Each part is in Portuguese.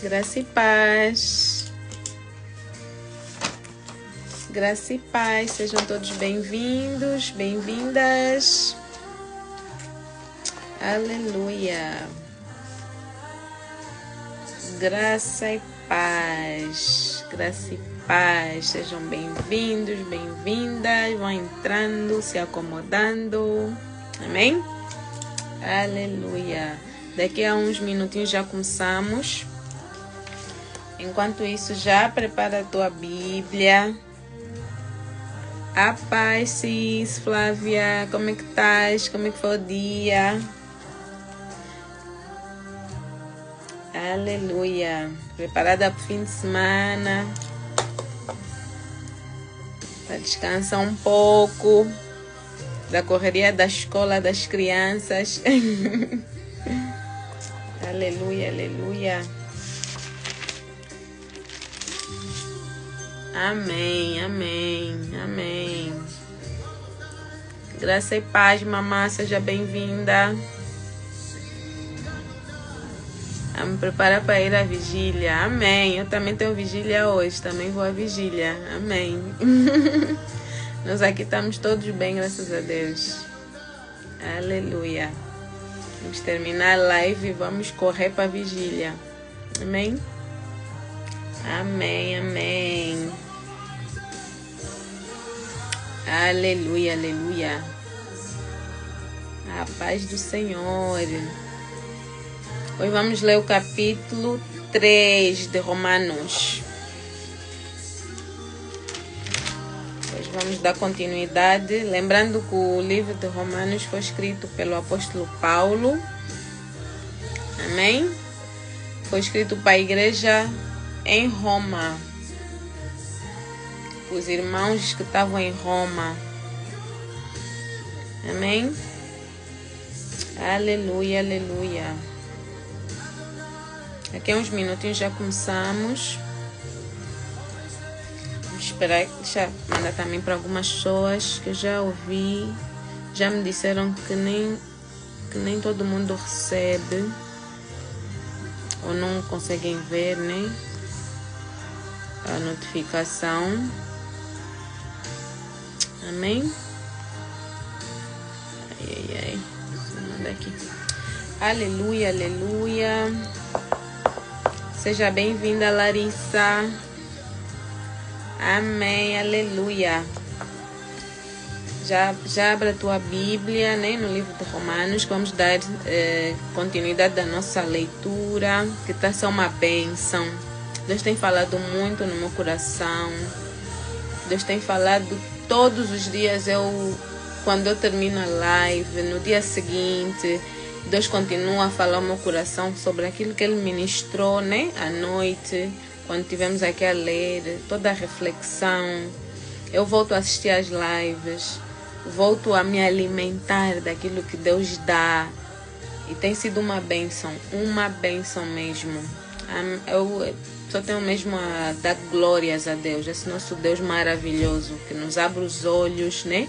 Graça e paz. Graça e paz. Sejam todos bem-vindos, bem-vindas. Aleluia. Graça e paz. Graça e paz. Sejam bem-vindos, bem-vindas. Vão entrando, se acomodando. Amém? Aleluia. Daqui a uns minutinhos já começamos. Enquanto isso, já prepara a tua Bíblia. A paz, Cis, Flávia, como é que estás? Como é que foi o dia? Aleluia. Preparada para o fim de semana? Para descansar um pouco da correria da escola das crianças. Aleluia, aleluia. Amém, amém, amém. Graça e paz, mamá, seja bem-vinda. A me preparar para ir à vigília. Amém. Eu também tenho vigília hoje, também vou à vigília. Amém. Nós aqui estamos todos bem, graças a Deus. Aleluia. Vamos terminar a live e vamos correr para a vigília. Amém? Amém, amém. Aleluia, aleluia. A paz do Senhor. Hoje vamos ler o capítulo 3 de Romanos. Hoje vamos dar continuidade. Lembrando que o livro de Romanos foi escrito pelo apóstolo Paulo. Amém? Foi escrito para a igreja em Roma. Os irmãos que estavam em Roma. Amém? Aleluia, aleluia. Aqui a uns minutinhos já começamos. Vamos esperar. Deixa eu mandar também para algumas pessoas que eu já ouvi. Já me disseram que nem todo mundo recebe. Ou não conseguem ver, né? A notificação. Amém? Ai. Vou mandar aqui. Aleluia, aleluia. Seja bem-vinda, Larissa. Amém, aleluia. Já abra a tua Bíblia, né, no livro de Romanos. Vamos dar continuidade da nossa leitura, que está sendo uma bênção. Deus tem falado muito no meu coração. Deus tem falado todos os dias. Quando eu termino a live, no dia seguinte, Deus continua a falar ao meu coração sobre aquilo que Ele ministrou, né? À noite, quando estivemos aqui a ler, toda a reflexão. Eu volto a assistir às lives, volto a me alimentar daquilo que Deus dá. E tem sido uma bênção mesmo. Eu só tenho mesmo a dar glórias a Deus, esse nosso Deus maravilhoso, que nos abre os olhos, né?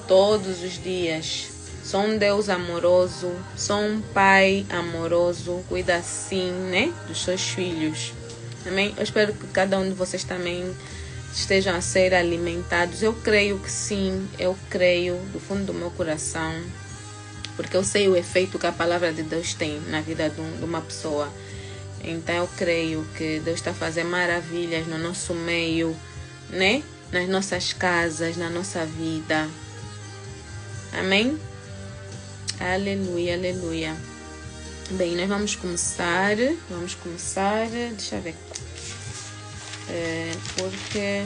Todos os dias. Sou um Deus amoroso, sou um Pai amoroso, cuida assim, né, dos seus filhos. Amém? Eu espero que cada um de vocês também estejam a ser alimentados. Eu creio que sim, eu creio do fundo do meu coração, porque eu sei o efeito que a palavra de Deus tem na vida de uma pessoa. Então eu creio que Deus está fazendo maravilhas no nosso meio, né? Nas nossas casas, na nossa vida. Amém? Aleluia, aleluia. Bem, nós vamos começar. Deixa eu ver. Porque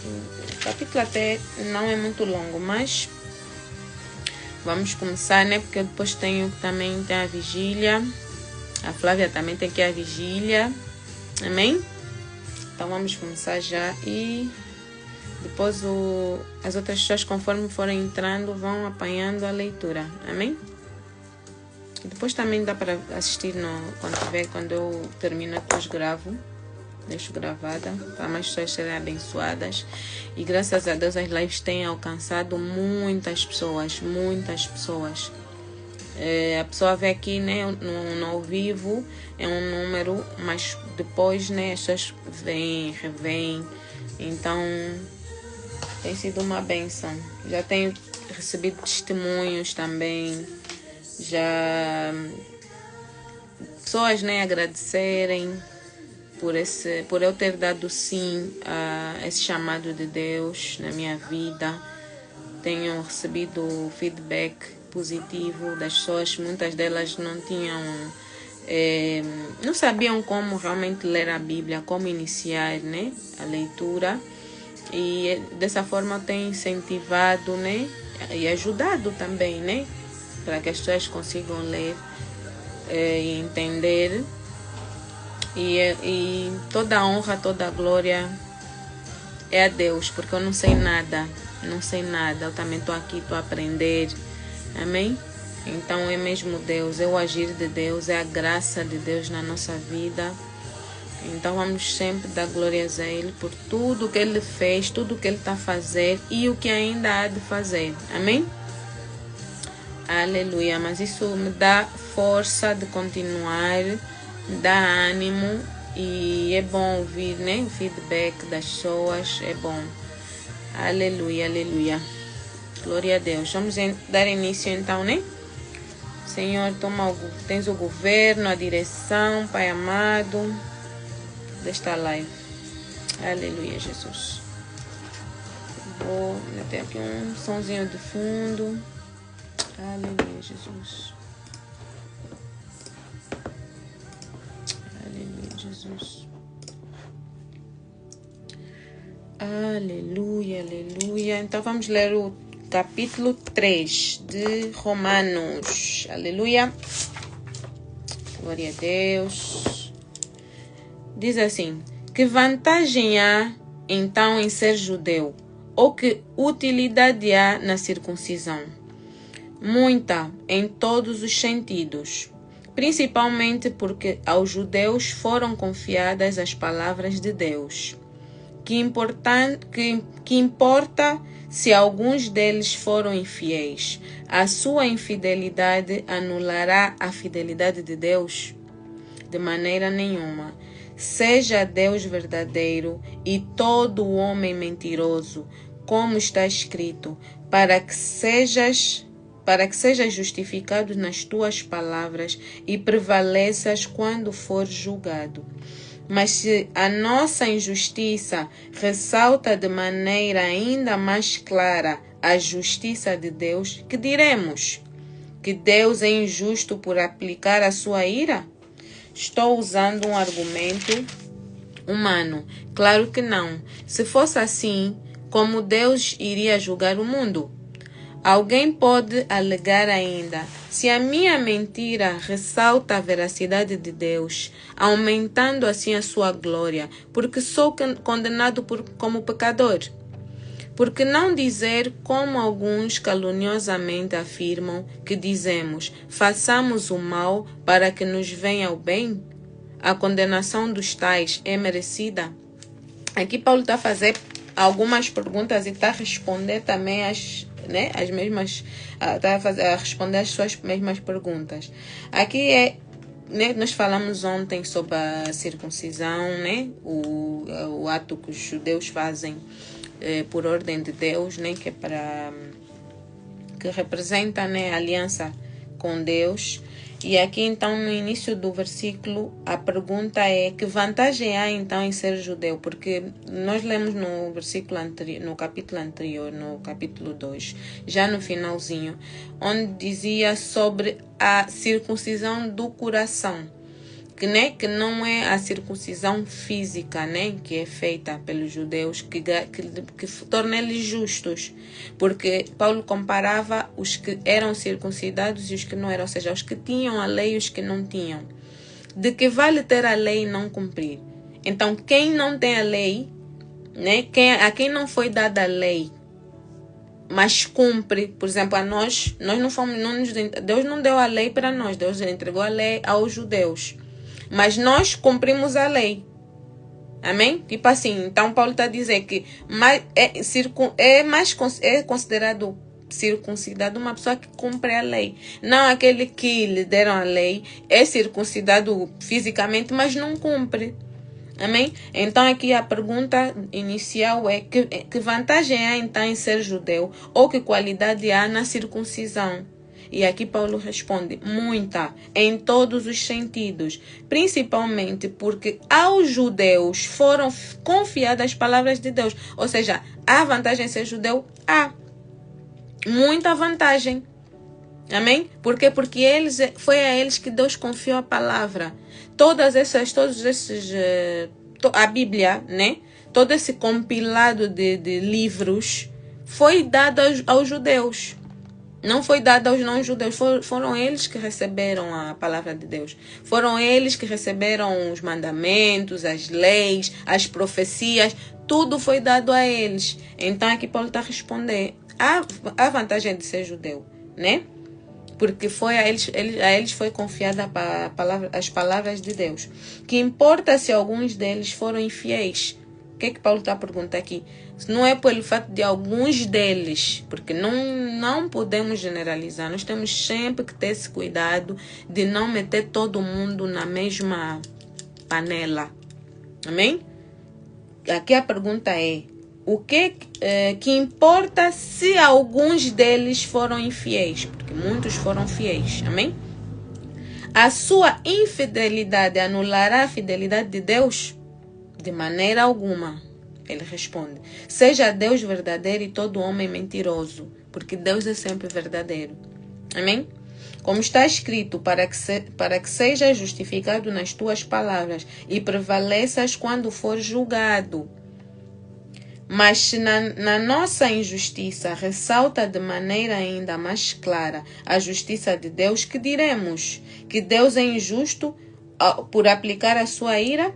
o capítulo até não é muito longo, mas vamos começar, né? Porque eu depois também tem a vigília. A Flávia também tem que ir à vigília. Amém? Então vamos começar já e depois as outras pessoas, conforme forem entrando, vão apanhando a leitura. Amém? E depois também dá para assistir quando eu termino, depois gravo. Deixo gravada para mais pessoas serem abençoadas. E graças a Deus as lives têm alcançado muitas pessoas. A pessoa vê aqui, né, no ao vivo é um número, mas depois, né, as pessoas vêm, revêm. Então tem sido uma bênção. Já tenho recebido testemunhos também, já pessoas, né, agradecerem por eu ter dado sim a esse chamado de Deus na minha vida. Tenho recebido feedback positivo das pessoas. Muitas delas não tinham, não sabiam como realmente ler a Bíblia, como iniciar, né, a leitura. E dessa forma tem incentivado, né, e ajudado também, né, para que as pessoas consigam ler e entender. E toda a honra, toda a glória é a Deus, porque eu não sei nada, eu também estou aqui, estou a aprender, amém? Então é mesmo Deus, é o agir de Deus, é a graça de Deus na nossa vida. Então vamos sempre dar glórias a Ele por tudo que Ele fez, tudo que Ele está a fazer e o que ainda há de fazer, amém? Aleluia, mas isso me dá força de continuar, me dá ânimo e é bom ouvir, né, o feedback das pessoas, é bom. Aleluia, aleluia. Glória a Deus. Vamos dar início então, né? Senhor, tens o governo, a direção, Pai amado, desta live. Aleluia, Jesus. Vou meter aqui um sonzinho de fundo. Aleluia, Jesus. Aleluia, Jesus. Aleluia, aleluia. Então vamos ler o capítulo 3 de Romanos. Aleluia. Glória a Deus. Diz assim: que vantagem há então em ser judeu? Ou que utilidade há na circuncisão? Muita, em todos os sentidos, principalmente porque aos judeus foram confiadas as palavras de Deus. Que importa se alguns deles foram infiéis? A sua infidelidade anulará a fidelidade de Deus? De maneira nenhuma. Seja Deus verdadeiro e todo homem mentiroso, como está escrito, para que sejas justificado nas tuas palavras e prevaleças quando for julgado. Mas se a nossa injustiça ressalta de maneira ainda mais clara a justiça de Deus, que diremos? Que Deus é injusto por aplicar a sua ira? Estou usando um argumento humano. Claro que não. Se fosse assim, como Deus iria julgar o mundo? Alguém pode alegar ainda: se a minha mentira ressalta a veracidade de Deus, aumentando assim a sua glória, porque sou condenado como pecador? Por que não dizer, como alguns caluniosamente afirmam, que dizemos: façamos o mal para que nos venha o bem? A condenação dos tais é merecida? Aqui Paulo está a fazer algumas perguntas e está a responder também as mesmas, está a responder as suas mesmas perguntas. Aqui nós falamos ontem sobre a circuncisão, né? O ato que os judeus fazem por ordem de Deus, né? Que representa, né, a aliança com Deus. E aqui então no início do versículo a pergunta é: que vantagem há então em ser judeu? Porque nós lemos no versículo anterior, no capítulo anterior, no capítulo 2, já no finalzinho, onde dizia sobre a circuncisão do coração, que não é a circuncisão física, né, que é feita pelos judeus, que torna eles justos, porque Paulo comparava os que eram circuncidados e os que não eram, ou seja, os que tinham a lei e os que não tinham. De que vale ter a lei e não cumprir? Então, quem não tem a lei, né, a quem não foi dada a lei, mas cumpre, por exemplo, a nós não fomos, Deus não deu a lei para nós, Deus entregou a lei aos judeus. Mas nós cumprimos a lei. Amém? Tipo assim, então Paulo está a dizer que é considerado circuncidado uma pessoa que cumpre a lei. Não aquele que lhe deram a lei, é circuncidado fisicamente, mas não cumpre. Amém? Então aqui a pergunta inicial é que vantagem há então em ser judeu? Ou que qualidade há na circuncisão? E aqui Paulo responde, muita, em todos os sentidos. Principalmente porque aos judeus foram confiadas as palavras de Deus. Ou seja, há vantagem em ser judeu? Há. Muita vantagem. Amém? Por quê? Porque foi a eles que Deus confiou a palavra. A Bíblia, né? Todo esse compilado de livros foi dado aos judeus. Não foi dado aos não-judeus. Foram eles que receberam a palavra de Deus. Foram eles que receberam os mandamentos, as leis, as profecias. Tudo foi dado a eles. Então aqui Paulo está a responder. Há vantagem de ser judeu, né? Porque a eles foi confiada as palavras de Deus. Que importa se alguns deles foram infiéis? O que Paulo está a perguntar aqui? Não é pelo fato de alguns deles, porque não podemos generalizar. Nós temos sempre que ter esse cuidado de não meter todo mundo na mesma panela. Amém? Aqui a pergunta é, o que importa se alguns deles foram infiéis? Porque muitos foram fiéis. Amém? A sua infidelidade anulará a fidelidade de Deus? De maneira alguma. Ele responde, seja Deus verdadeiro e todo homem mentiroso, porque Deus é sempre verdadeiro. Amém? Como está escrito, para que seja justificado nas tuas palavras e prevaleças quando for julgado. Mas se na nossa injustiça ressalta de maneira ainda mais clara a justiça de Deus, que diremos? Que Deus é injusto por aplicar a sua ira?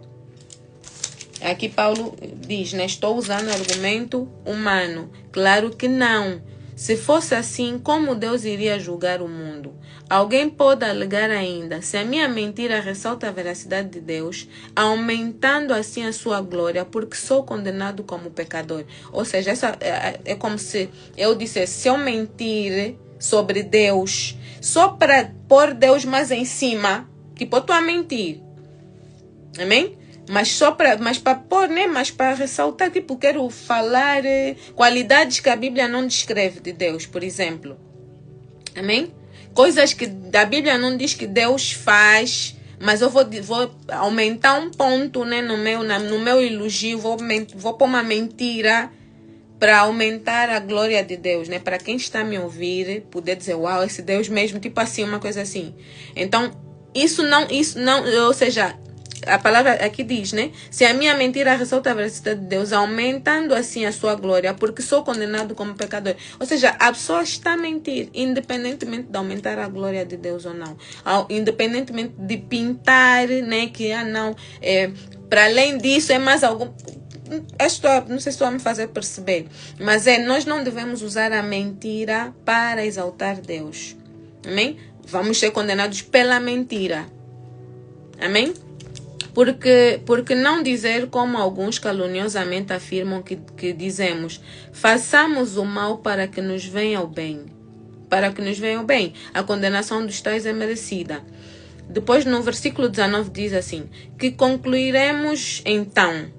Aqui Paulo diz, né? Estou usando argumento humano. Claro que não. Se fosse assim, como Deus iria julgar o mundo? Alguém pode alegar ainda, se a minha mentira ressalta a veracidade de Deus, aumentando assim a sua glória, porque sou condenado como pecador. Ou seja, essa é como se eu dissesse, se eu mentir sobre Deus, só para pôr Deus mais em cima, tipo, eu estou a mentir. Amém? Mas para pôr, né? Mas para ressaltar, tipo, quero falar qualidades que a Bíblia não descreve de Deus, por exemplo. Amém? Coisas que a Bíblia não diz que Deus faz, mas eu vou aumentar um ponto, né, no meu elogio, vou pôr uma mentira para aumentar a glória de Deus, né? Para quem está a me ouvir, poder dizer, uau, esse Deus mesmo, tipo assim, uma coisa assim. Então, isso não, ou seja, a palavra aqui diz, né? Se a minha mentira ressalta a veracidade de Deus, aumentando assim a sua glória, porque sou condenado como pecador. Ou seja, a pessoa está a mentir, independentemente de aumentar a glória de Deus ou não. Independentemente de pintar, né? Que, não, para além disso, é mais algum... Não sei se estou a me fazer perceber, mas nós não devemos usar a mentira para exaltar Deus. Amém? Vamos ser condenados pela mentira. Amém? Porque não dizer como alguns caluniosamente afirmam que dizemos, façamos o mal para que nos venha o bem. Para que nos venha o bem. A condenação dos tais é merecida. Depois no versículo 19 diz assim, que concluiremos então?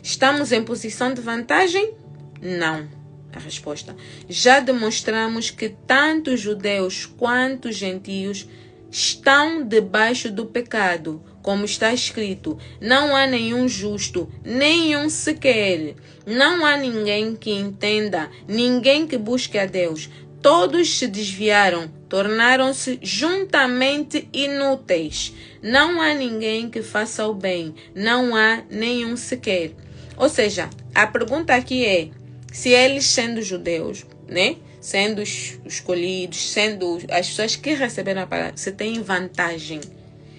Estamos em posição de vantagem? Não. A resposta. Já demonstramos que tanto judeus quanto gentios estão debaixo do pecado, como está escrito, não há nenhum justo, nenhum sequer. Não há ninguém que entenda, ninguém que busque a Deus. Todos se desviaram, tornaram-se juntamente inúteis. Não há ninguém que faça o bem, não há nenhum sequer. Ou seja, a pergunta aqui é, se eles sendo judeus, né? Sendo escolhidos, sendo as pessoas que receberam a palavra, se tem vantagem.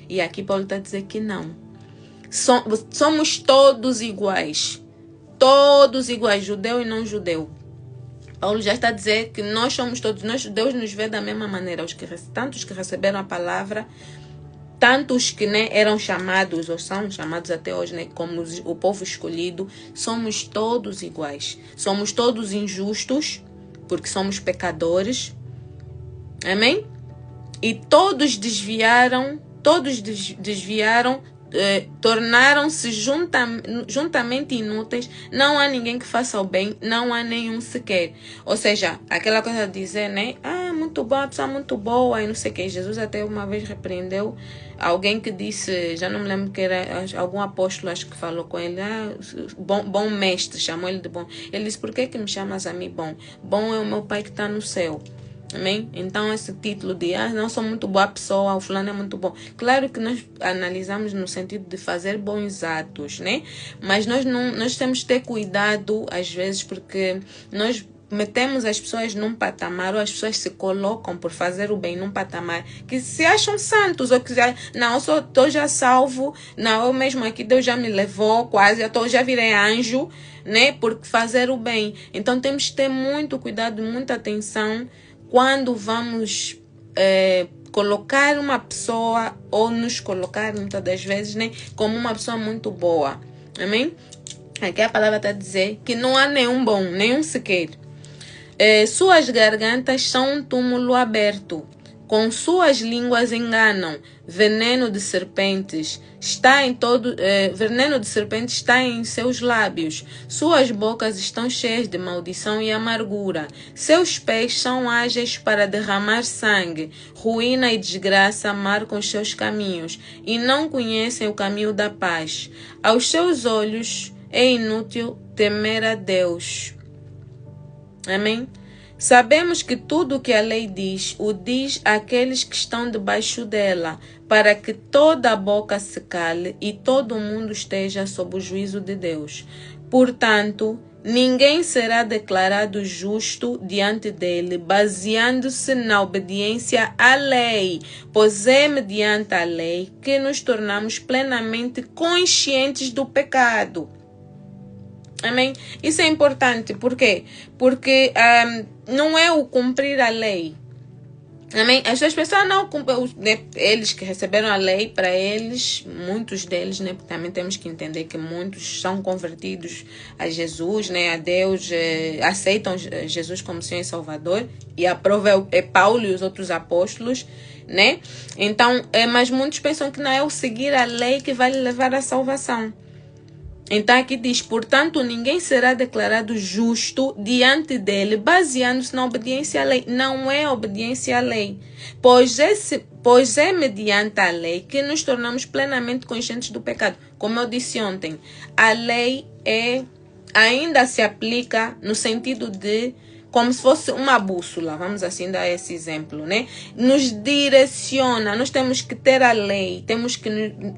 E aqui Paulo está a dizer que não. Somos todos iguais. Todos iguais, judeu e não judeu. Paulo já está a dizer que nós somos todos, Deus nos vê da mesma maneira. Tantos que receberam a palavra, tantos que, né, eram chamados, ou são chamados até hoje, né, como o povo escolhido, somos todos iguais. Somos todos injustos, porque somos pecadores. Amém? E todos desviaram, tornaram-se juntamente inúteis. Não há ninguém que faça o bem, não há nenhum sequer. Ou seja, aquela coisa de dizer, né? Muito boa, a pessoa muito boa e não sei o que. Jesus até uma vez repreendeu alguém que disse, já não me lembro que era algum apóstolo, acho que falou com ele, bom mestre, chamou ele de bom. Ele disse, por que me chamas a mim bom? Bom é o meu Pai que está no céu. Amém? Então esse título de não sou muito boa pessoa, o fulano é muito bom. Claro que nós analisamos no sentido de fazer bons atos, né? Mas nós temos que ter cuidado às vezes, porque nós metemos as pessoas num patamar, ou as pessoas se colocam por fazer o bem num patamar que se acham santos, ou que não, eu estou já salvo, não, eu mesmo aqui Deus já me levou quase, já virei anjo, né? Por fazer o bem. Então temos que ter muito cuidado, muita atenção quando vamos colocar uma pessoa, ou nos colocar muitas das vezes, né, como uma pessoa muito boa. Amém? Aqui a palavra está a dizer que não há nenhum bom, nenhum sequer. Suas gargantas são um túmulo aberto. Com suas línguas enganam. Veneno de serpentes está em seus lábios. Suas bocas estão cheias de maldição e amargura. Seus pés são ágeis para derramar sangue. Ruína e desgraça marcam os seus caminhos e não conhecem o caminho da paz. Aos seus olhos é inútil temer a Deus. Amém? Sabemos que tudo o que a lei diz, o diz àqueles que estão debaixo dela, para que toda a boca se cale e todo o mundo esteja sob o juízo de Deus. Portanto, ninguém será declarado justo diante dele, baseando-se na obediência à lei, pois é mediante a lei que nos tornamos plenamente conscientes do pecado. Amém? Isso é importante. Por quê? Porque não é o cumprir a lei. Amém? As pessoas não cumprem, né? Eles que receberam a lei, para eles, muitos deles, né? Também temos que entender que muitos são convertidos a Jesus, né? A Deus, aceitam Jesus como Senhor e Salvador. E a prova é Paulo e os outros apóstolos, né? Então, mas muitos pensam que não é o seguir a lei que vai levar à salvação. Então aqui diz, portanto, ninguém será declarado justo diante dele, baseando-se na obediência à lei. Não é obediência à lei, pois é mediante a lei que nos tornamos plenamente conscientes do pecado. Como eu disse ontem, a lei ainda se aplica no sentido de como se fosse uma bússola, vamos assim dar esse exemplo, né? Nos direciona, nós temos que ter a lei, temos que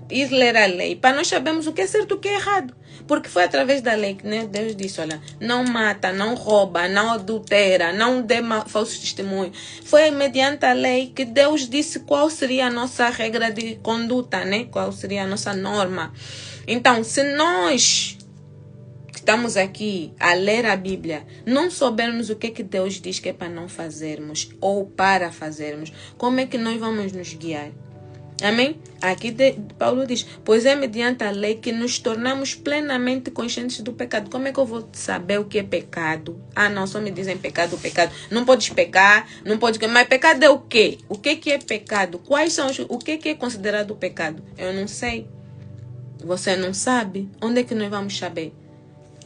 ir ler a lei, para nós sabermos o que é certo e o que é errado. Porque foi através da lei que, né, Deus disse, olha, não mata, não rouba, não adultera, não dê falso testemunho. Foi mediante a lei que Deus disse qual seria a nossa regra de conduta, né? Qual seria a nossa norma. Então, se nós estamos aqui a ler a Bíblia, não soubermos o que Deus diz que é para não fazermos ou para fazermos, como é que nós vamos nos guiar? Amém? Aqui Paulo diz, pois é mediante a lei que nos tornamos plenamente conscientes do pecado. Como é que eu vou saber o que é pecado? Não, só me dizem pecado. Não podes pecar, não pode. Mas pecado é o quê? O que é pecado? Quais são o que é considerado pecado? Eu não sei. Você não sabe? Onde é que nós vamos saber?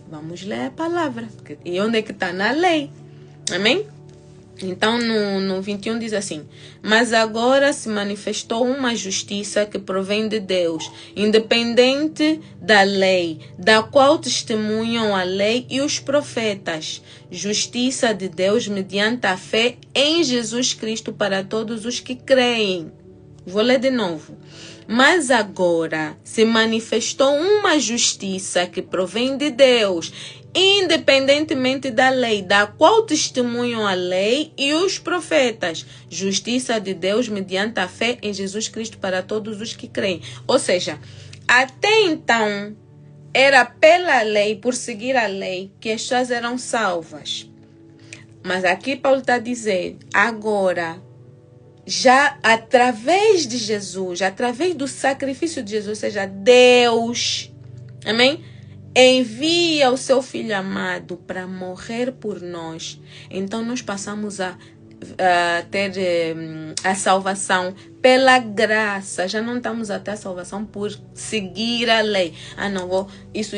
Vamos ler a palavra. E onde é que está? Na lei. Amém? Então, no 21 diz assim, mas agora se manifestou uma justiça que provém de Deus, independente da lei, da qual testemunham a lei e os profetas. Justiça de Deus mediante a fé em Jesus Cristo para todos os que creem. Vou ler de novo. Mas agora se manifestou uma justiça que provém de Deus, independentemente da lei, da qual testemunham a lei e os profetas. Justiça de Deus mediante a fé em Jesus Cristo para todos os que creem. Ou seja, até então, era pela lei, por seguir a lei, que as pessoas eram salvas. Mas aqui Paulo está a dizer, agora, já através de Jesus, através do sacrifício de Jesus, ou seja, Deus, amém? envia o seu Filho amado para morrer por nós, então nós passamos a ter a salvação pela graça. Já não estamos a ter a salvação por seguir a lei. Não vou isso.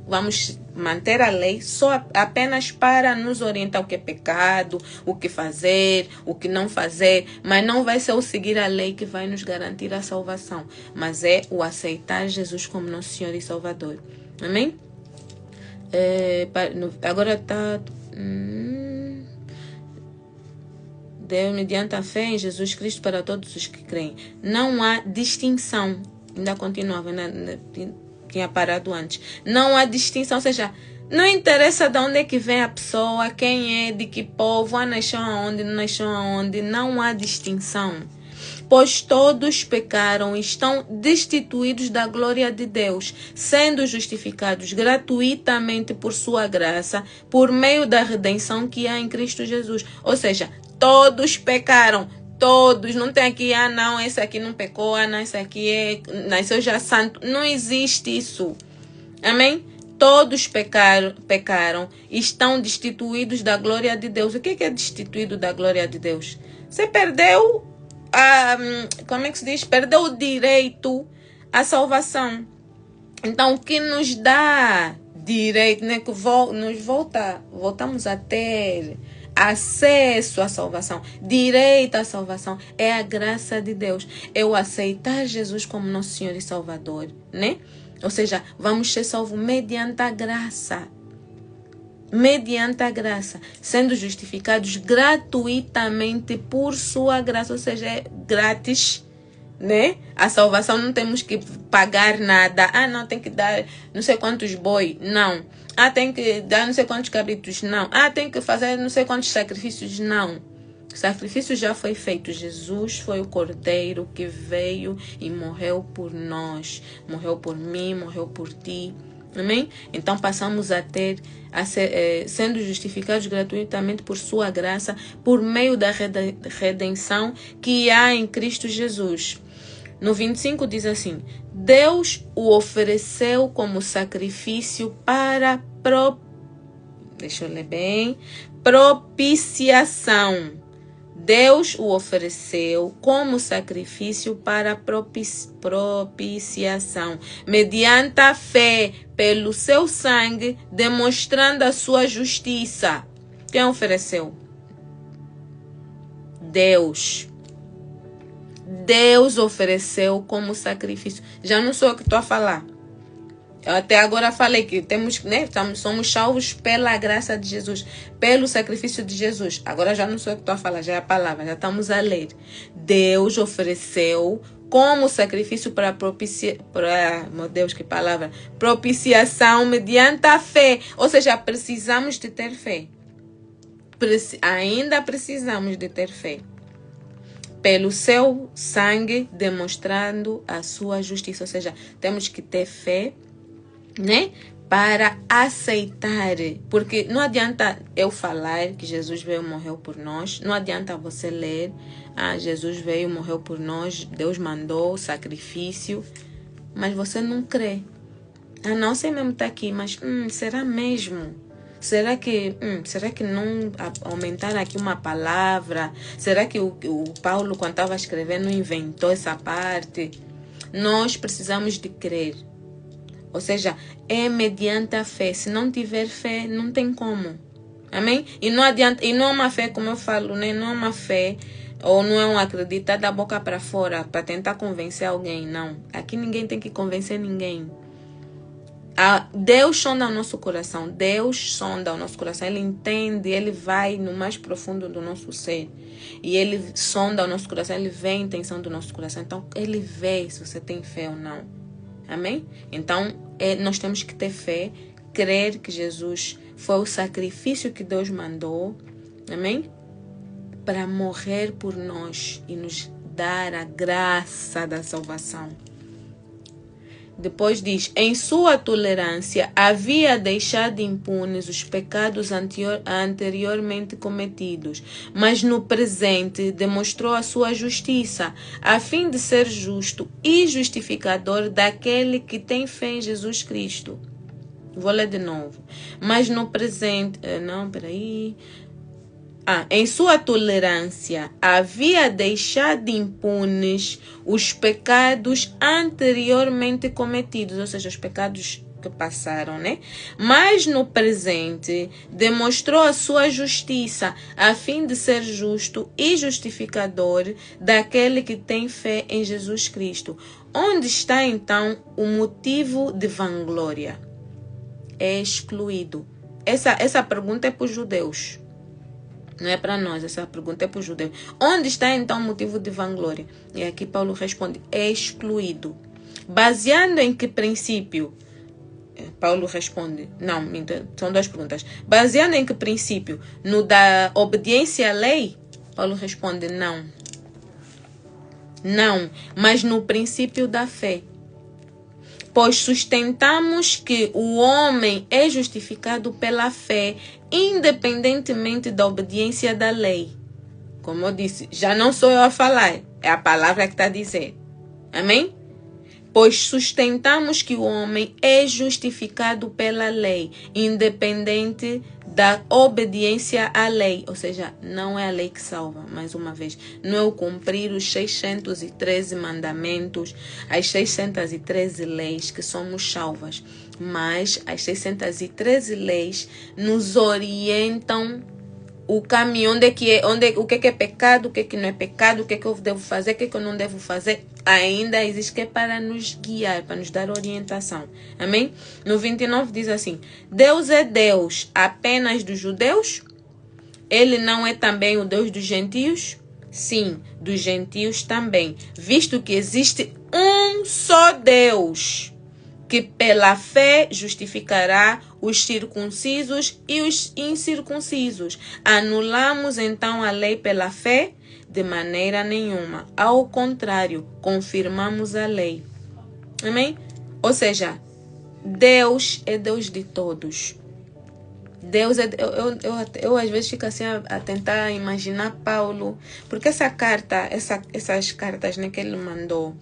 Vamos manter a lei só apenas para nos orientar o que é pecado, o que fazer, o que não fazer, mas não vai ser o seguir a lei que vai nos garantir a salvação, mas é o aceitar Jesus como nosso Senhor e Salvador. Amém? Agora está Deus mediante a fé em Jesus Cristo para todos os que creem. Não há distinção. Ainda continuava, tinha parado antes. Não há distinção, ou seja, não interessa de onde é que vem a pessoa, quem é, de que povo, nasceu aonde, não nasceu aonde. Não há distinção. Pois todos pecaram e estão destituídos da glória de Deus, sendo justificados gratuitamente por sua graça, por meio da redenção que há em Cristo Jesus. Ou seja, todos pecaram. Todos. Não tem aqui, não, esse aqui não pecou, não, esse aqui nasceu já santo. Não existe isso. Amém? Todos pecaram e estão destituídos da glória de Deus. O que é destituído da glória de Deus? Você perdeu, como é que se diz? Perdeu o direito à salvação. Então, o que nos dá direito, né? Que voltamos a ter acesso à salvação, direito à salvação, é a graça de Deus. É o aceitar Jesus como nosso Senhor e Salvador, né? Ou seja, vamos ser salvos mediante a graça. Mediante a graça, sendo justificados gratuitamente por sua graça, ou seja, é grátis, né? A salvação não temos que pagar nada. Não, tem que dar não sei quantos boi, não. Tem que dar não sei quantos cabritos, não. Tem que fazer não sei quantos sacrifícios, não. O sacrifício já foi feito. Jesus foi o Cordeiro que veio e morreu por nós. Morreu por mim, morreu por ti. Amém? Então passamos a ter, sendo justificados gratuitamente por sua graça, por meio da redenção que há em Cristo Jesus. No 25 diz assim: Deus o ofereceu como sacrifício para propiciação. Deus o ofereceu como sacrifício para propiciação, mediante a fé, pelo seu sangue, demonstrando a sua justiça. Quem ofereceu? Deus. Deus ofereceu como sacrifício. Já não sou eu que estou a falar. Eu até agora falei que temos, né, somos salvos pela graça de Jesus, pelo sacrifício de Jesus. Agora já não sou eu que estou a falar, já é a palavra, já estamos a ler. Deus ofereceu como sacrifício para meu Deus, que palavra, propiciação mediante a fé. Ou seja, precisamos de ter fé. Ainda precisamos de ter fé. Pelo seu sangue, demonstrando a sua justiça. Ou seja, temos que ter fé, né? Para aceitar. Porque não adianta eu falar que Jesus veio e morreu por nós. Não adianta você ler: Jesus veio e morreu por nós, Deus mandou sacrifício, mas você não crê. Não sei mesmo estar aqui, mas será mesmo? Será que não aumentaram aqui uma palavra? Será que o Paulo, quando estava escrevendo, não inventou essa parte? Nós precisamos de crer. Ou seja, é mediante a fé. Se não tiver fé, não tem como. Amém? E não adianta, e não é uma fé, como eu falo, né? Não é uma fé, ou não é um acreditar da boca para fora para tentar convencer alguém, não. Aqui ninguém tem que convencer ninguém. Deus sonda o nosso coração. Deus sonda o nosso coração. Ele entende, ele vai no mais profundo do nosso ser. E ele sonda o nosso coração, ele vê a intenção do nosso coração. Então, ele vê se você tem fé ou não. Amém? Então, nós temos que ter fé, crer que Jesus foi o sacrifício que Deus mandou. Amém? Para morrer por nós e nos dar a graça da salvação. Depois diz, em sua tolerância havia deixado impunes os pecados anteriormente cometidos, mas no presente demonstrou a sua justiça, a fim de ser justo e justificador daquele que tem fé em Jesus Cristo. Vou ler de novo. Mas no presente... em sua tolerância havia deixado impunes os pecados anteriormente cometidos, ou seja, os pecados que passaram, né? Mas no presente demonstrou a sua justiça, a fim de ser justo e justificador daquele que tem fé em Jesus Cristo. Onde está então o motivo de vanglória? É excluído. Essa pergunta é para os judeus. Não é para nós, essa pergunta é para os judeus. Onde está então o motivo de vanglória? E aqui Paulo responde, é excluído. Baseando em que princípio? Paulo responde, não, são duas perguntas. Baseando em que princípio? No da obediência à lei? Paulo responde, não. Não, mas no princípio da fé. Pois sustentamos que o homem é justificado pela fé, independentemente da obediência da lei. Como eu disse, já não sou eu a falar, é a palavra que está a dizer. Amém? Pois sustentamos que o homem é justificado pela lei, independente da obediência à lei. Ou seja, não é a lei que salva, mais uma vez. Não é o cumprir os 613 mandamentos, as 613 leis que somos salvas. Mas as 613 leis nos orientam o caminho, o que é pecado, o que não é pecado, o que eu devo fazer, o que eu não devo fazer, ainda existe que é para nos guiar, para nos dar orientação. Amém? No 29 diz assim, Deus é Deus apenas dos judeus? Ele não é também o Deus dos gentios? Sim, dos gentios também, visto que existe um só Deus, que pela fé justificará os circuncisos e os incircuncisos. Anulamos então a lei pela fé? De maneira nenhuma. Ao contrário, confirmamos a lei. Amém? Ou seja, Deus é Deus de todos. Deus é... Eu às vezes fico assim a tentar imaginar Paulo, porque essa carta, essas cartas, né, que ele mandou,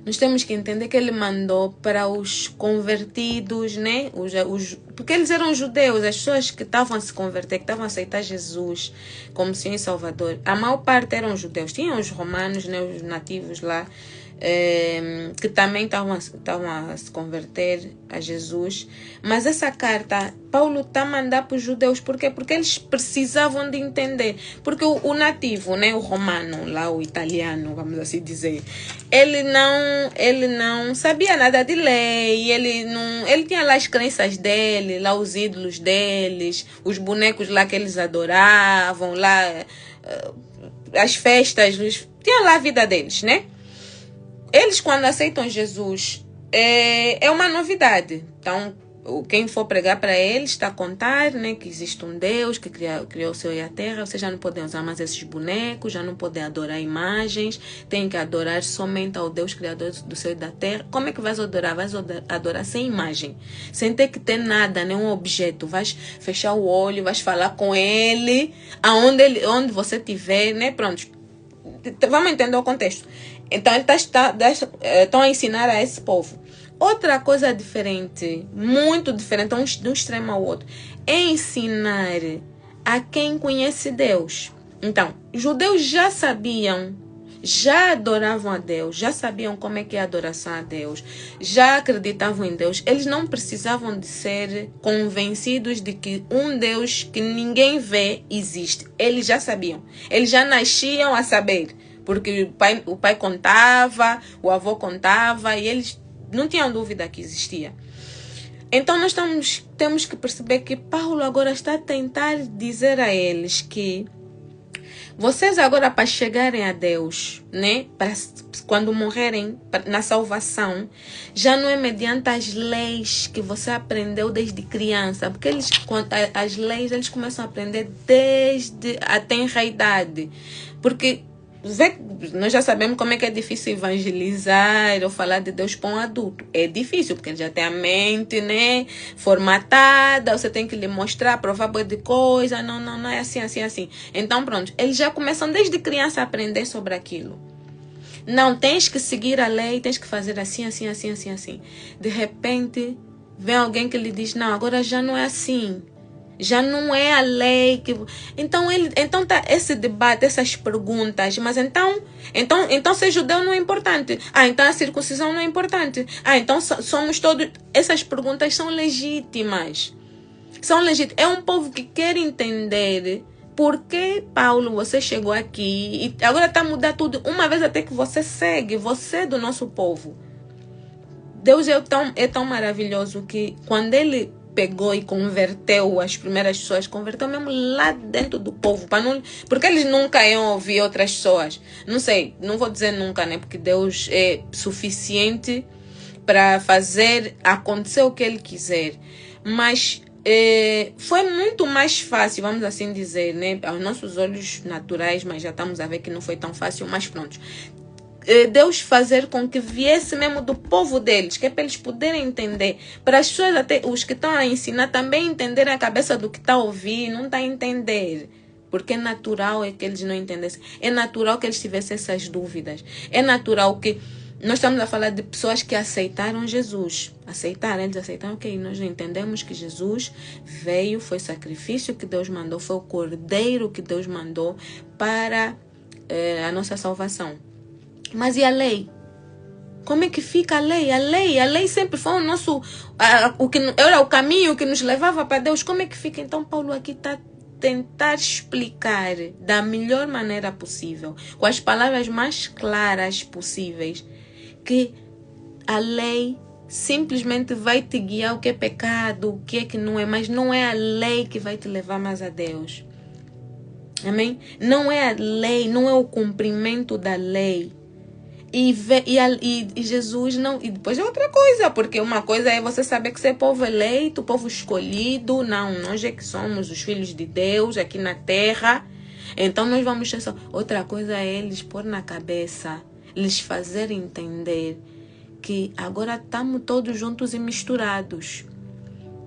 nós temos que entender que ele mandou para os convertidos, né? Porque eles eram judeus, as pessoas que estavam a se converter, que estavam a aceitar Jesus como Senhor e Salvador. A maior parte eram judeus. Tinham os romanos, né? Os nativos lá, que também estavam a se converter a Jesus. Mas essa carta, Paulo está a mandar para os judeus. Por quê? Porque eles precisavam de entender. Porque o nativo, né, o romano, lá o italiano, vamos assim dizer, ele não sabia nada de lei, ele tinha lá as crenças dele, lá os ídolos deles, os bonecos lá que eles adoravam, lá as festas, tinha lá a vida deles, né? Eles, quando aceitam Jesus, é uma novidade. Então, quem for pregar para eles está a contar, né, que existe um Deus que criou o céu e a terra. Vocês já não podem usar mais esses bonecos, já não podem adorar imagens, tem que adorar somente ao Deus criador do céu e da terra. Como é que vais adorar? Vais adorar sem imagem, sem ter que ter nada, nenhum objeto. Vais fechar o olho, vais falar com ele, onde você estiver, né? Pronto. Vamos entender o contexto. Então, ele estão a ensinar a esse povo. Outra coisa diferente, muito diferente, de um extremo ao outro, é ensinar a quem conhece Deus. Então, os judeus já sabiam, já adoravam a Deus, já sabiam como é que é a adoração a Deus, já acreditavam em Deus. Eles não precisavam de ser convencidos de que um Deus que ninguém vê existe. Eles já sabiam, eles já nasciam a saber. Porque o pai contava, o avô contava e eles não tinham dúvida que existia. Então nós temos que perceber que Paulo agora está a tentar dizer a eles que vocês agora, para chegarem a Deus, né, quando morrerem na salvação, já não é mediante as leis que você aprendeu desde criança, porque as leis eles começam a aprender desde a tenra idade, porque nós já sabemos como é que é difícil evangelizar ou falar de Deus para um adulto. É difícil, porque ele já tem a mente, né, formatada, você tem que lhe mostrar, provar boa de coisa, não é assim, assim, assim. Então, pronto, eles já começam desde criança a aprender sobre aquilo. Não, tens que seguir a lei, tens que fazer assim, assim, assim, assim, assim. De repente, vem alguém que lhe diz, não, agora já não é assim. Já não é a lei que... Então tá esse debate, essas perguntas. Mas então ser judeu não é importante. Então a circuncisão não é importante. Então somos todos... Essas perguntas são legítimas. São legítimas. É um povo que quer entender por que, Paulo, você chegou aqui e agora está a mudar tudo. Uma vez até que você segue, você é do nosso povo. Deus é tão maravilhoso que quando ele pegou e converteu as primeiras pessoas, converteu mesmo lá dentro do povo, porque eles nunca iam ouvir outras pessoas. Não sei, não vou dizer nunca, né? Porque Deus é suficiente para fazer acontecer o que ele quiser. Mas foi muito mais fácil, vamos assim dizer, né? Aos nossos olhos naturais, mas já estamos a ver que não foi tão fácil, mas pronto. Deus fazer com que viesse mesmo do povo deles, que é para eles poderem entender, para as pessoas, até os que estão a ensinar, também entenderem a cabeça do que está a ouvir, não está a entender, porque é natural que eles não entendessem, é natural que eles tivessem essas dúvidas, é natural que nós estamos a falar de pessoas que aceitaram Jesus, eles aceitaram, ok, nós entendemos que Jesus veio, foi sacrifício que Deus mandou, foi o cordeiro que Deus mandou para a nossa salvação. Mas e a lei? Como é que fica a lei? A lei sempre foi o nosso... o que era o caminho que nos levava para Deus. Como é que fica? Então Paulo aqui está a tentar explicar da melhor maneira possível, com as palavras mais claras possíveis, que a lei simplesmente vai te guiar o que é pecado, o que é que não é, mas não é a lei que vai te levar mais a Deus. Amém? Não é a lei, não é o cumprimento da lei. E Jesus não... E depois é outra coisa, porque uma coisa é você saber que você é povo eleito, povo escolhido. Não, nós é que somos os filhos de Deus aqui na terra. Então nós vamos ter só... Outra coisa é eles pôr na cabeça, eles fazerem entender que agora estamos todos juntos e misturados.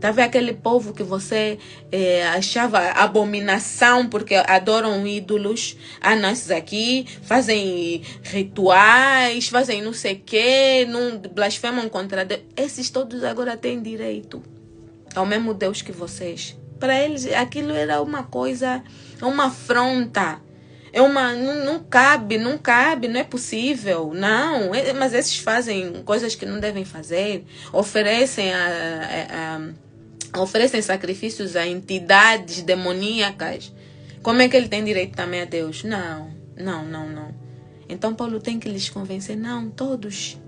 Tá vendo aquele povo que você achava abominação porque adoram ídolos? Não, esses aqui fazem rituais, fazem não sei o quê, não blasfemam contra Deus. Esses todos agora têm direito ao mesmo Deus que vocês. Para eles aquilo era uma coisa, uma afronta. Não cabe, não é possível, não. Mas esses fazem coisas que não devem fazer, oferecem sacrifícios a entidades demoníacas. Como é que ele tem direito também a Deus? Não. Então Paulo tem que lhes convencer, não, todos,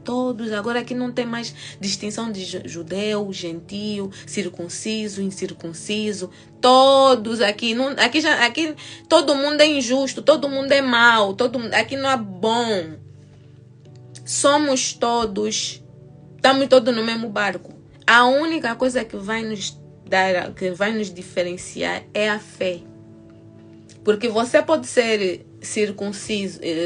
agora aqui não tem mais distinção de judeu, gentio, circunciso, incircunciso, todos aqui, aqui todo mundo é injusto, todo mundo é mau, aqui não é bom. Somos todos, estamos todos no mesmo barco. A única coisa que vai nos diferenciar é a fé. Porque você pode ser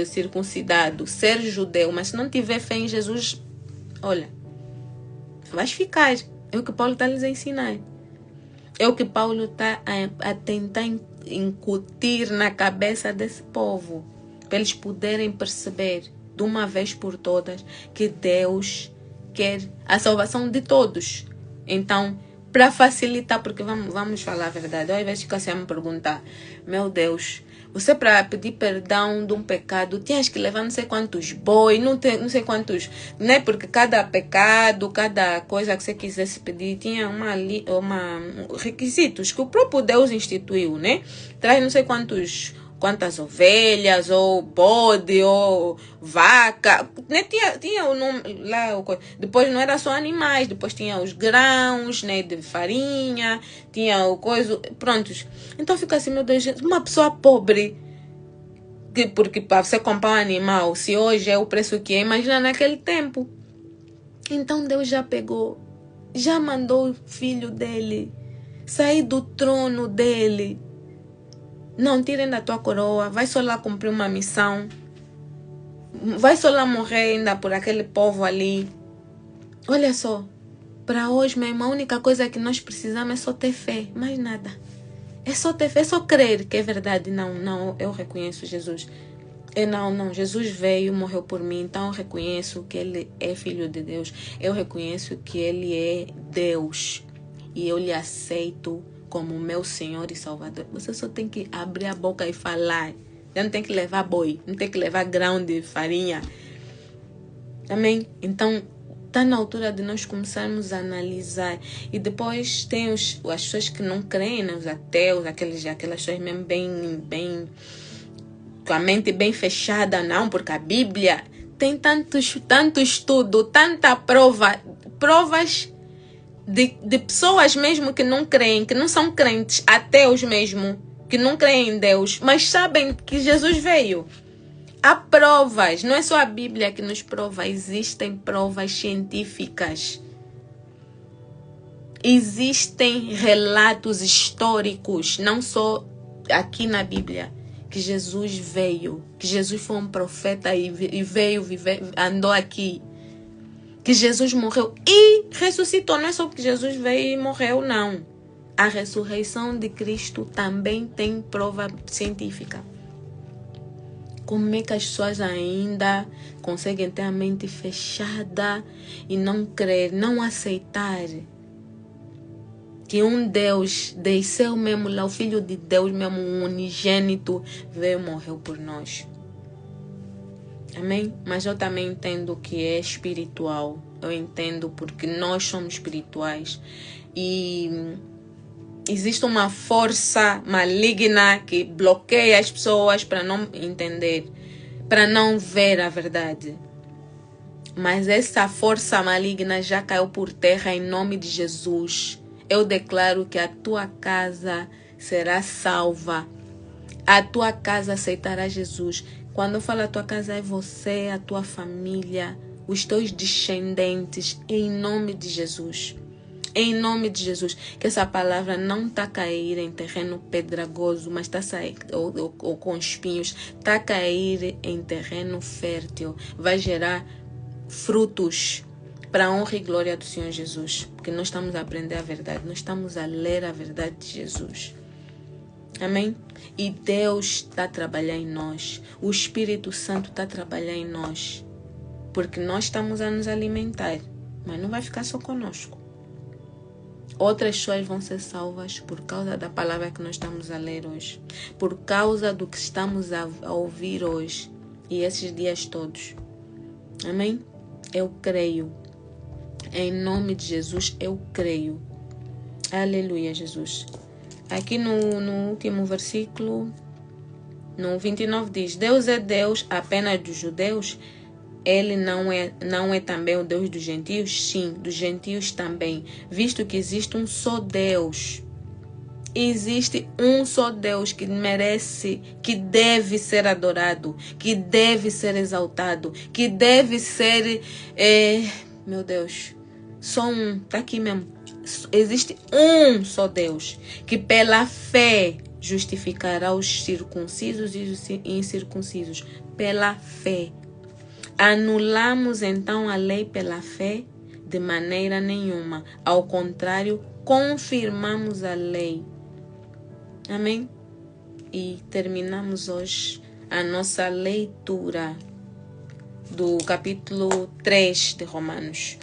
circuncidado, ser judeu, mas se não tiver fé em Jesus, olha, vais ficar. É o que Paulo está lhes a ensinar. É o que Paulo está a tentar incutir na cabeça desse povo, para eles poderem perceber de uma vez por todas que Deus quer a salvação de todos. Então, para facilitar, porque vamos falar a verdade, às vezes fica assim a me perguntar, meu Deus, você para pedir perdão de um pecado, tinhas que levar não sei quantos bois, não sei quantos, né? Porque cada pecado, cada coisa que você quisesse pedir, tinha requisitos que o próprio Deus instituiu, né? Traz não sei quantas ovelhas, ou bode, ou vaca, né? Tinha o nome lá, depois não era só animais, depois tinha os grãos, né, de farinha, tinha o coisa, prontos. Então fica assim, meu Deus, uma pessoa pobre, porque para você comprar um animal, se hoje é o preço que é, imagina naquele tempo. Então Deus já pegou, já mandou o filho dele sair do trono dele. Não, tirem da tua coroa, vai só lá cumprir uma missão. vai só lá morrer ainda por aquele povo ali. Olha só, para hoje, meu irmão, a única coisa que nós precisamos é só ter fé, mais nada. É só ter fé, é só crer que é verdade. Não, eu reconheço Jesus. Não, Jesus veio, morreu por mim, então eu reconheço que Ele é Filho de Deus. Eu reconheço que Ele é Deus. E eu lhe aceito como meu Senhor e Salvador. Você só tem que abrir a boca e falar. Já não tem que levar boi, não tem que levar grão de farinha. Amém? Então, está na altura de nós começarmos a analisar. E depois tem as pessoas que não creem, né? Os ateus, aquelas pessoas mesmo bem com a mente bem fechada, não, porque a Bíblia tem tanto estudo, tanta provas de pessoas mesmo que não creem, que não são crentes, ateus mesmo, que não creem em Deus, mas sabem que Jesus veio. Há provas, não é só a Bíblia que nos prova, existem provas científicas. Existem relatos históricos, não só aqui na Bíblia, que Jesus veio, que Jesus foi um profeta e veio, andou aqui, que Jesus morreu e ressuscitou. Não é só porque Jesus veio e morreu, não. A ressurreição de Cristo também tem prova científica. Como é que as pessoas ainda conseguem ter a mente fechada e não crer, não aceitar que um Deus desceu mesmo lá, o Filho de Deus mesmo, um unigênito, veio e morreu por nós. Amém? Mas eu também entendo que é espiritual. Eu entendo porque nós somos espirituais. E existe uma força maligna que bloqueia as pessoas para não entender, para não ver a verdade. Mas essa força maligna já caiu por terra em nome de Jesus. Eu declaro que a tua casa será salva. A tua casa aceitará Jesus. Quando eu falo a tua casa, é você, a tua família, os teus descendentes, em nome de Jesus. Em nome de Jesus. Que essa palavra não está a cair em terreno pedregoso, mas está a sair, ou com espinhos. Está a cair em terreno fértil. Vai gerar frutos para a honra e glória do Senhor Jesus. Porque nós estamos a aprender a verdade. Nós estamos a ler a verdade de Jesus. Amém? E Deus está a trabalhar em nós. O Espírito Santo está a trabalhar em nós. Porque nós estamos a nos alimentar. Mas não vai ficar só conosco. Outras pessoas vão ser salvas por causa da palavra que nós estamos a ler hoje. Por causa do que estamos a ouvir hoje. E esses dias todos. Amém? Eu creio. Em nome de Jesus, eu creio. Aleluia, Jesus. Aqui no último versículo, no 29 diz: Deus é Deus apenas dos judeus? Ele não é também o Deus dos gentios? Sim, dos gentios também, visto que existe um só Deus. Existe um só Deus que merece, que deve ser adorado, que deve ser exaltado, que deve ser, meu Deus, só um, tá aqui mesmo. Existe um só Deus, que pela fé justificará os circuncisos e os incircuncisos. Pela fé. Anulamos então a lei pela fé? De maneira nenhuma. Ao contrário, confirmamos a lei. Amém? E terminamos hoje a nossa leitura do capítulo 3 de Romanos.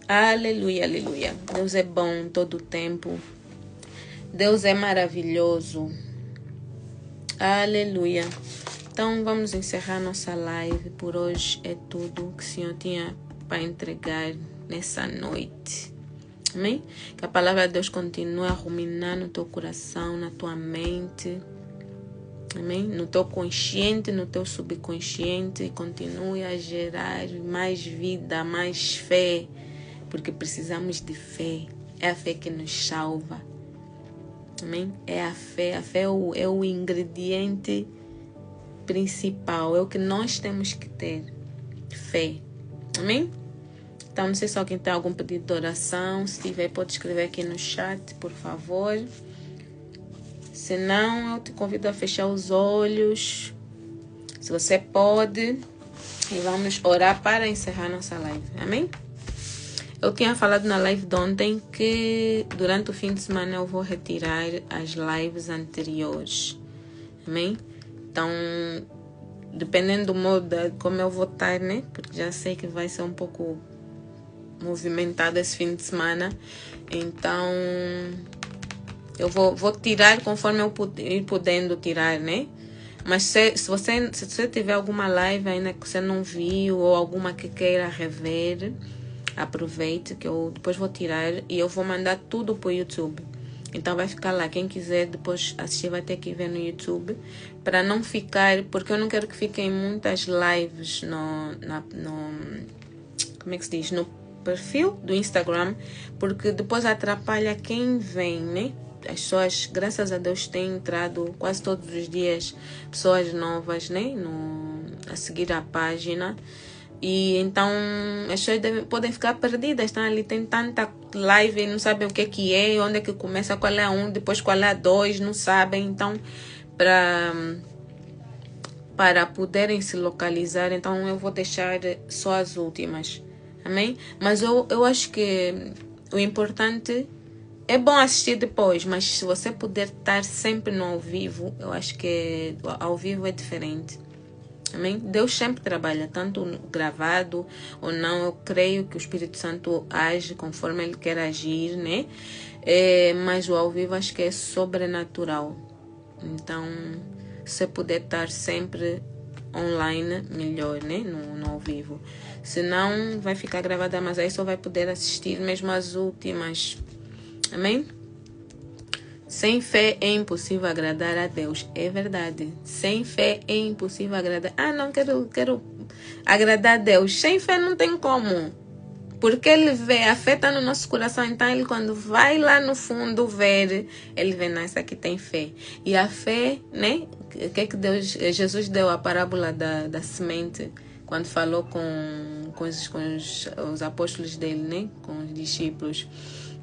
Aleluia, aleluia. Deus é bom todo o tempo. Deus é maravilhoso. Aleluia. Então vamos encerrar nossa live. Por hoje é tudo que o Senhor tinha para entregar nessa noite. Amém? Que a palavra de Deus continue a ruminar no teu coração, na tua mente. Amém? No teu consciente, no teu subconsciente. E continue a gerar mais vida, mais fé. Porque precisamos de fé. É a fé que nos salva. Amém? É a fé. A fé é o ingrediente principal. É o que nós temos que ter. Fé. Amém? Então, não sei se alguém tem algum pedido de oração. Se tiver, pode escrever aqui no chat, por favor. Se não, eu te convido a fechar os olhos. Se você pode, E vamos orar para encerrar nossa live. Amém? Eu tinha falado na live de ontem que durante o fim de semana eu vou retirar as lives anteriores. Amém? Então, dependendo do modo como eu vou estar, né? Porque já sei que vai ser um pouco movimentado esse fim de semana. Então, eu vou tirar conforme eu ir podendo tirar, né? Mas se você tiver alguma live ainda que você não viu ou alguma que queira rever, aproveite que eu depois vou tirar e eu vou mandar tudo para o YouTube. Então vai ficar lá. Quem quiser depois assistir vai ter que ver no YouTube. Para não ficar... Porque eu não quero que fiquem muitas lives no como é que se diz? No perfil do Instagram. Porque depois atrapalha quem vem, né? As pessoas, graças a Deus, têm entrado quase todos os dias pessoas novas, né? A seguir a página. E então as pessoas podem ficar perdidas, estão ali, tem tanta live e não sabem o que é, onde é que começa, qual é a 1, depois qual é a 2, não sabem. Então, para poderem se localizar, então eu vou deixar só as últimas. Amém? Mas eu acho que o importante é bom assistir depois, mas se você puder estar sempre no ao vivo, eu acho que ao vivo é diferente. Amém? Deus sempre trabalha, tanto gravado ou não. Eu creio que o Espírito Santo age conforme Ele quer agir, né? Mas o ao vivo acho que é sobrenatural. Então, se puder estar sempre online, melhor, né? No ao vivo. Senão, vai ficar gravada, mas aí só vai poder assistir mesmo as últimas. Amém? Sem fé é impossível agradar a Deus. É verdade. Sem fé é impossível agradar. Não quero agradar a Deus. Sem fé não tem como. Porque Ele vê, a fé está no nosso coração. Então Ele, quando vai lá no fundo ver, Ele vê, não, isso aqui tem fé. E a fé, né? O que Jesus deu a parábola da semente, quando falou com os apóstolos dele, né? Com os discípulos.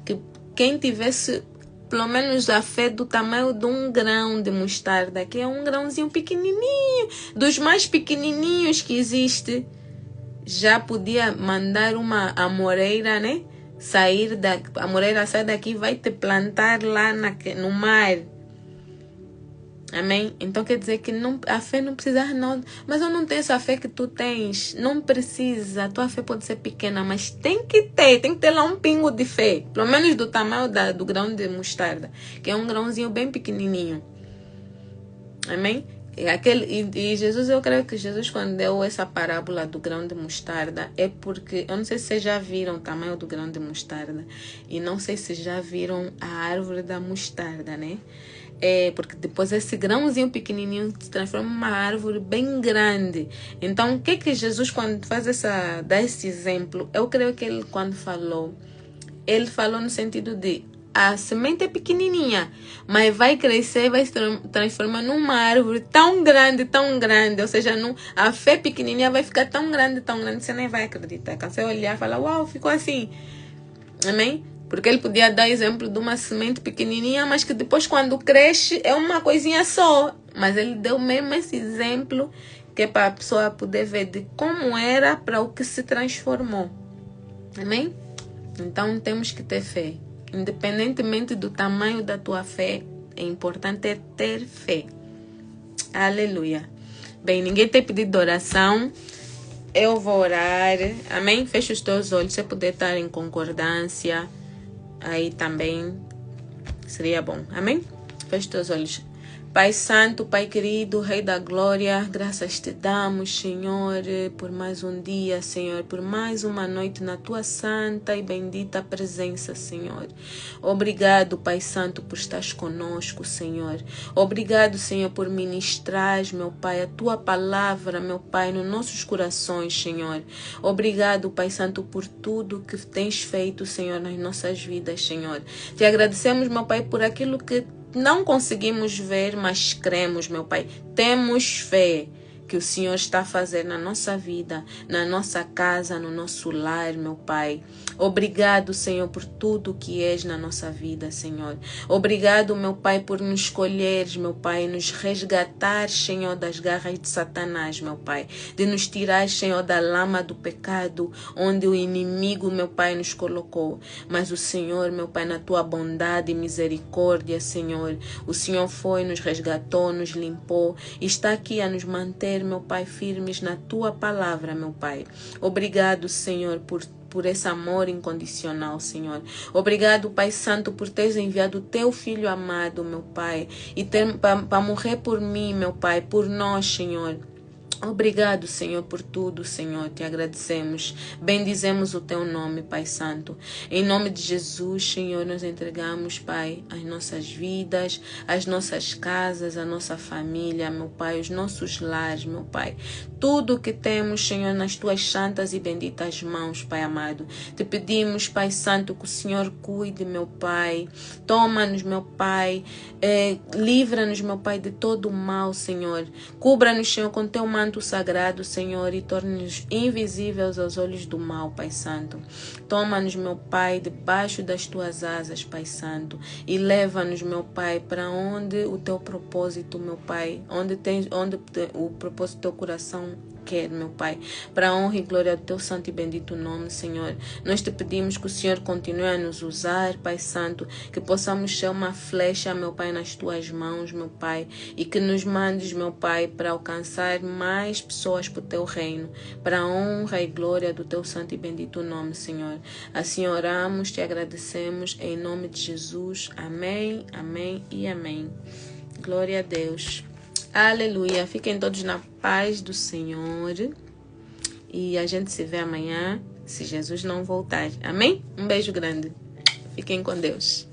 Que quem tivesse pelo menos a fé do tamanho de um grão de mostarda, que é um grãozinho pequenininho, dos mais pequenininhos que existe, já podia mandar uma amoreira, né? A amoreira sai daqui e vai te plantar lá no mar. Amém? Então quer dizer que a fé não precisa, não. Mas eu não tenho essa fé que tu tens. Não precisa. A tua fé pode ser pequena, mas tem que ter lá um pingo de fé. Pelo menos do tamanho do grão de mostarda, que é um grãozinho bem pequenininho. Amém? E Jesus, eu creio que Jesus, quando deu essa parábola do grão de mostarda, é porque, eu não sei se vocês já viram o tamanho do grão de mostarda, e não sei se já viram a árvore da mostarda, né? Porque depois esse grãozinho pequenininho se transforma em uma árvore bem grande. Então, o que Jesus, quando dá esse exemplo, eu creio que ele, quando falou, ele falou no sentido de a semente é pequenininha, mas vai crescer, vai se transformar numa árvore tão grande, ou seja, a fé pequenininha vai ficar tão grande, você nem vai acreditar. Quando você olhar e falar, uau, ficou assim. Amém? Porque ele podia dar exemplo de uma semente pequenininha, mas que depois, quando cresce, é uma coisinha só. Mas ele deu mesmo esse exemplo, que é para a pessoa poder ver de como era para o que se transformou. Amém? Então, temos que ter fé. Independentemente do tamanho da tua fé, é importante ter fé. Aleluia. Bem, ninguém tem pedido de oração. Eu vou orar. Amém? Fecha os teus olhos. Se puder estar em concordância, aí também seria bom. Amém? Fecha os teus olhos. Pai Santo, Pai querido, Rei da Glória, graças te damos, Senhor, por mais um dia, Senhor, por mais uma noite na tua santa e bendita presença, Senhor. Obrigado, Pai Santo, por estar conosco, Senhor. Obrigado, Senhor, por ministrar, meu Pai, a tua palavra, meu Pai, nos nossos corações, Senhor. Obrigado, Pai Santo, por tudo que tens feito, Senhor, nas nossas vidas, Senhor. Te agradecemos, meu Pai, por aquilo que não conseguimos ver, mas cremos, meu Pai. Temos fé. que o Senhor está a fazer na nossa vida, na nossa casa, no nosso lar, meu Pai. Obrigado, Senhor, por tudo que és na nossa vida, Senhor. Obrigado, meu Pai, por nos escolheres, meu Pai, nos resgatar, Senhor, das garras de Satanás, meu Pai. De nos tirar, Senhor, da lama do pecado, onde o inimigo, meu Pai, nos colocou. Mas o Senhor, meu Pai, na tua bondade e misericórdia, Senhor, o Senhor foi, nos resgatou, nos limpou, e está aqui a nos manter, meu Pai, firmes na tua palavra, meu Pai. Obrigado, Senhor, por esse amor incondicional, Senhor. Obrigado, Pai Santo, por teres enviado o teu Filho amado, meu Pai, e para morrer por mim, meu Pai, por nós, Senhor. Obrigado, Senhor, por tudo, Senhor. Te agradecemos. Bendizemos o teu nome, Pai Santo. Em nome de Jesus, Senhor, nós entregamos, Pai, as nossas vidas, as nossas casas, a nossa família, meu Pai, os nossos lares, meu Pai. Tudo que temos, Senhor, nas tuas santas e benditas mãos, Pai amado. Te pedimos, Pai Santo, que o Senhor cuide, meu Pai. Toma-nos, meu Pai. Livra-nos, meu Pai, de todo o mal, Senhor. Cubra-nos, Senhor, com teu manto sagrado, Senhor, e torne-nos invisíveis aos olhos do mal, Pai Santo. Toma-nos, meu Pai, debaixo das tuas asas, Pai Santo, e leva-nos, meu Pai, para onde o teu propósito, meu Pai, onde o propósito do teu coração quer, meu Pai, para a honra e glória do teu santo e bendito nome, Senhor. Nós te pedimos que o Senhor continue a nos usar, Pai Santo, que possamos ser uma flecha, meu Pai, nas tuas mãos, meu Pai, e que nos mandes, meu Pai, para alcançar mais pessoas para o teu reino, para a honra e glória do teu santo e bendito nome, Senhor. Assim oramos, te agradecemos, em nome de Jesus. Amém, amém e amém. Glória a Deus. Aleluia. Fiquem todos na paz do Senhor. E a gente se vê amanhã, se Jesus não voltar. Amém? Um beijo grande. Fiquem com Deus.